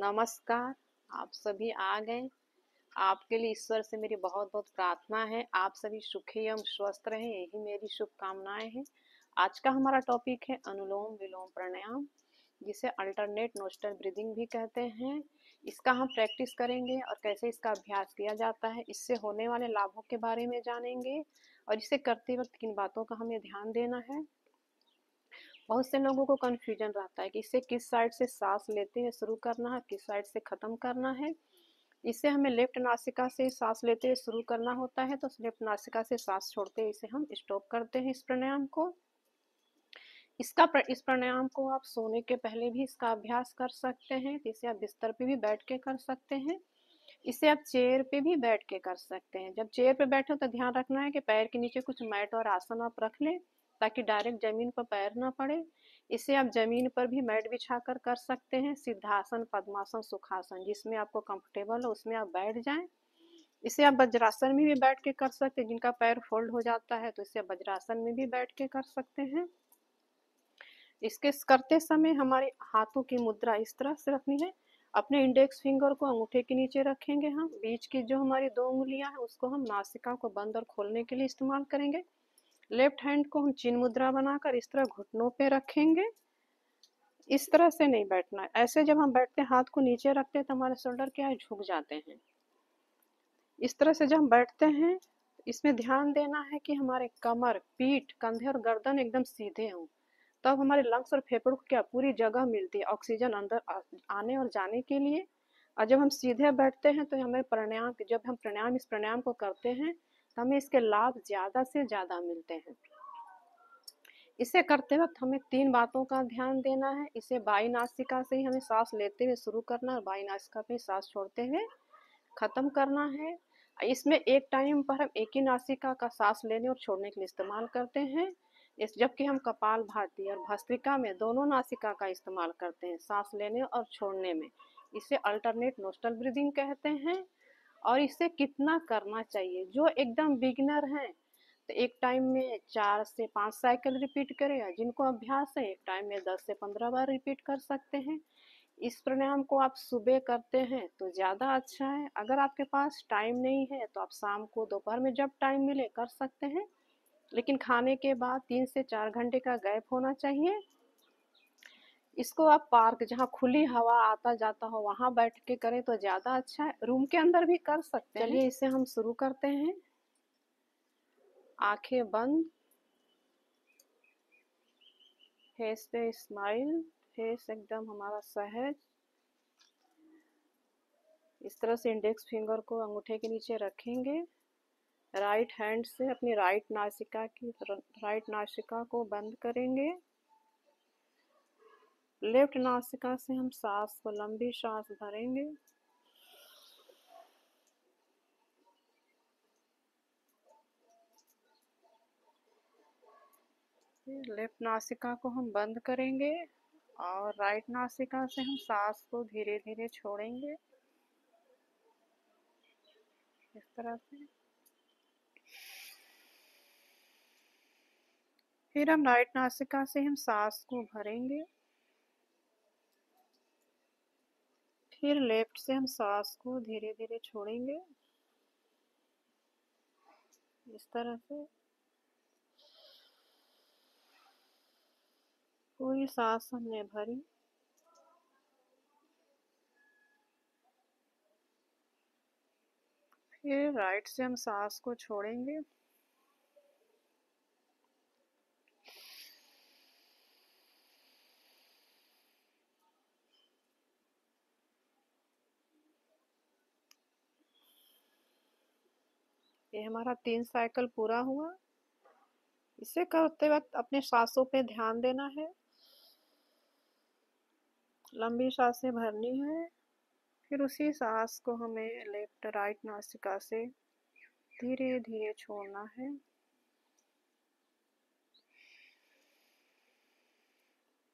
नमस्कार। आप सभी आ गए। आपके लिए ईश्वर से मेरी बहुत बहुत प्रार्थना है, आप सभी सुखी एवं स्वस्थ रहें, यही मेरी शुभकामनाएं हैं। आज का हमारा टॉपिक है अनुलोम विलोम प्राणायाम, जिसे अल्टरनेट नोस्टल ब्रीदिंग भी कहते हैं। इसका हम प्रैक्टिस करेंगे और कैसे इसका अभ्यास किया जाता है, इससे होने वाले लाभों के बारे में जानेंगे और इसे करते वक्त किन बातों का हमें ध्यान देना है। बहुत से लोगों को कन्फ्यूजन रहता है कि इसे किस साइड से सांस लेते हुए शुरू करना है, किस साइड से खत्म करना है। इसे हमें लेफ्ट नासिका से सांस लेते हुए शुरू करना होता है, तो लेफ्ट नासिका से सांस छोड़ते हुए इसे हम स्टॉप करते हैं इस प्राणायाम को। इस प्राणायाम को आप सोने के पहले भी इसका अभ्यास कर सकते हैं। इसे आप बिस्तर पे भी बैठ के कर सकते हैं, इसे आप चेयर पे भी बैठ के कर सकते हैं। जब चेयर पे बैठे तो ध्यान रखना है कि पैर के नीचे कुछ मैट और आसन आप रख लें, ताकि डायरेक्ट जमीन पर पैर ना पड़े। इसे आप जमीन पर भी मैट बिछाकर कर सकते हैं, सिद्धासन, पद्मासन, सुखासन, जिसमें आपको कंफर्टेबल हो उसमें आप बैठ जाएं। इसे आप वज्रासन में भी बैठ के कर सकते हैं, जिनका पैर फोल्ड हो जाता है तो इसे वज्रासन में भी बैठ के कर सकते हैं। इसके करते समय हमारे हाथों की मुद्रा इस तरह से रखनी है। अपने इंडेक्स फिंगर को अंगूठे के नीचे रखेंगे, हम बीच की जो हमारी 2 उंगलियां हैं उसको हम नासिका को बंद और खोलने के लिए इस्तेमाल करेंगे। लेफ्ट हैंड को हम चिन्ह मुद्रा बनाकर इस तरह घुटनों पे रखेंगे। इस तरह से नहीं बैठना है, ऐसे जब हम बैठते हैं हाथ को नीचे रखते हैं तो हमारे शोल्डर क्या है, झुक जाते हैं। इस तरह से जब हम बैठते हैं इसमें ध्यान देना है कि हमारे कमर, पीठ, कंधे और गर्दन एकदम सीधे हों, तब हमारे लंग्स और फेफड़ों को क्या पूरी जगह मिलती है ऑक्सीजन अंदर आने और जाने के लिए। और जब हम सीधे बैठते हैं तो हमें इस प्राणायाम को करते हैं तो हमें इसके लाभ ज़्यादा से ज़्यादा मिलते हैं। इसे करते वक्त हमें 3 बातों का ध्यान देना है। इसे बाई नासिका से ही हमें सांस लेते हुए शुरू करना है और बाई नासिका पे सांस छोड़ते हुए खत्म करना है। इसमें एक टाइम पर हम एक ही नासिका का सांस लेने और छोड़ने के लिए इस्तेमाल करते हैं, जबकि हम कपालभाति और भस्त्रिका में दोनों नासिका का इस्तेमाल करते हैं सांस लेने और छोड़ने में। इसे अल्टरनेट नोस्टल ब्रीदिंग कहते हैं। और इसे कितना करना चाहिए, जो एकदम बिगिनर हैं तो एक टाइम में 4 से 5 साइकिल रिपीट करें, या जिनको अभ्यास है एक टाइम में 10 से 15 बार रिपीट कर सकते हैं। इस प्राणायाम को आप सुबह करते हैं तो ज़्यादा अच्छा है। अगर आपके पास टाइम नहीं है तो आप शाम को, दोपहर में जब टाइम मिले कर सकते हैं, लेकिन खाने के बाद 3 से 4 घंटे का गैप होना चाहिए। इसको आप पार्क जहाँ खुली हवा आता जाता हो वहाँ बैठ के करें तो ज़्यादा अच्छा है, रूम के अंदर भी कर सकते हैं। चलिए इसे हम शुरू करते हैं। आंखें बंद, फेस पे स्माइल, फेस एकदम हमारा सहज। इस तरह से इंडेक्स फिंगर को अंगूठे के नीचे रखेंगे। राइट हैंड से अपनी राइट नासिका को बंद करेंगे। लेफ्ट नासिका से हम सांस को, लंबी सांस भरेंगे। लेफ्ट नासिका को हम बंद करेंगे और राइट नासिका से हम सांस को धीरे धीरे छोड़ेंगे, इस तरह से। फिर हम राइट नासिका से हम सांस को भरेंगे। फिर लेफ्ट से हम सांस को धीरे धीरे छोड़ेंगे, इस तरह से। पूरी सांस हमने भरी। फिर राइट से हम सांस को छोड़ेंगे। ये हमारा 3 साइकिल पूरा हुआ। इसे करते वक्त अपने सांसों पे ध्यान देना है। लंबी सांसें भरनी है, फिर उसी सांस को हमें लेफ्ट राइट नासिका से धीरे धीरे छोड़ना है।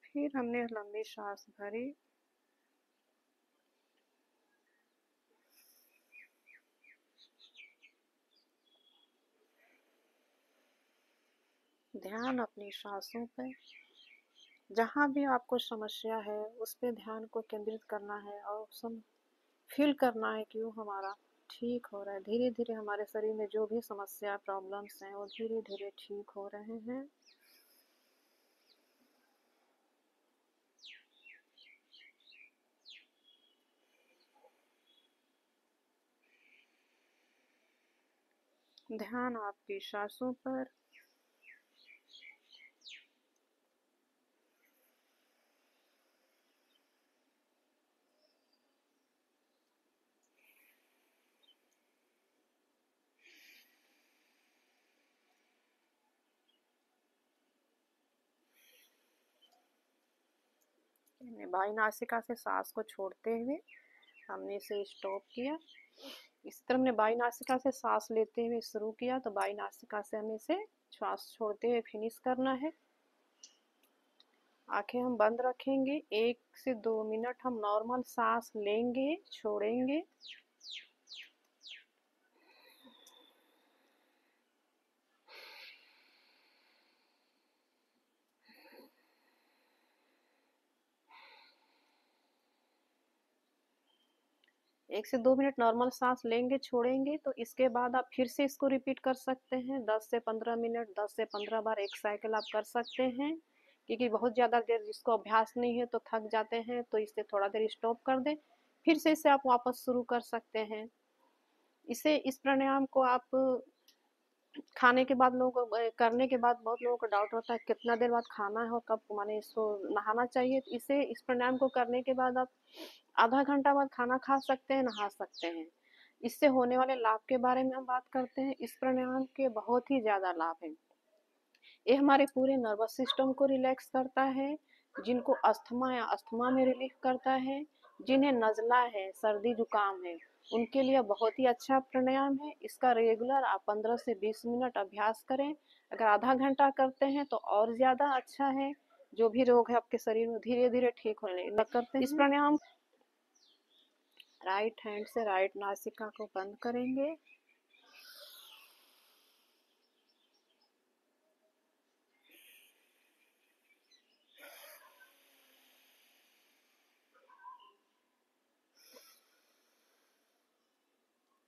फिर हमने लंबी सांस भरी। ध्यान अपनी सांसों पर। जहाँ भी आपको समस्या है उस पे ध्यान को केंद्रित करना है और फील करना है कि वो हमारा ठीक हो रहा है। धीरे धीरे हमारे शरीर में जो भी समस्या प्रॉब्लम्स हैं वो धीरे धीरे ठीक हो रहे हैं। ध्यान आपकी सांसों पर। बाई नासिका से सांस को छोड़ते हुए हमने इसे स्टॉप किया। इस तरह हमने बाई नासिका से सांस लेते हुए शुरू किया तो बाई नासिका से हमें इसे श्वास छोड़ते हुए फिनिश करना है। आंखें हम बंद रखेंगे। 1 से 2 मिनट हम नॉर्मल सांस लेंगे, छोड़ेंगे। एक से 2 मिनट नॉर्मल सांस लेंगे, छोड़ेंगे। तो इसके बाद आप फिर से इसको रिपीट कर सकते हैं 10 से 15 मिनट, 10 से 15 बार एक साइकिल आप कर सकते हैं। क्योंकि बहुत ज़्यादा देर जिसको अभ्यास नहीं है तो थक जाते हैं, तो इससे थोड़ा देर स्टॉप कर दें, फिर से इसे आप वापस शुरू कर सकते हैं। इस प्राणायाम को आप खाने के बाद करने के बाद बहुत लोगों को डाउट होता है कितना देर बाद खाना है और कब माने इसको नहाना चाहिए। तो इस प्राणायाम को करने के बाद आप आधा घंटा बाद खाना खा सकते हैं, नहा सकते हैं। इससे होने वाले लाभ के बारे में हम बात करते हैं। इस प्राणायाम के बहुत ही ज्यादा लाभ हैं। ये हमारे पूरे नर्वस सिस्टम को रिलैक्स करता है। जिनको अस्थमा या अस्थमा में रिलीफ करता है, जिन्हें नज़ला है, सर्दी जुकाम है, उनके लिए बहुत ही अच्छा प्राणायाम है। इसका रेगुलर आप 15 से 20 मिनट अभ्यास करें। अगर आधा घंटा करते हैं तो और ज़्यादा अच्छा है। जो भी रोग है आपके शरीर में धीरे धीरे ठीक होने लग करते हैं। इस प्राणायाम राइट हैंड से राइट नासिका को बंद करेंगे।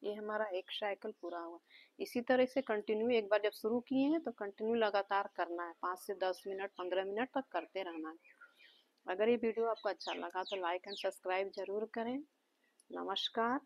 ये हमारा एक साइकिल पूरा हुआ। इसी तरह से कंटिन्यू एक बार जब शुरू किए हैं तो कंटिन्यू लगातार करना है। 5 से 10 मिनट, 15 मिनट तक करते रहना है। अगर ये वीडियो आपको अच्छा लगा तो लाइक एंड सब्सक्राइब जरूर करें। नमस्कार।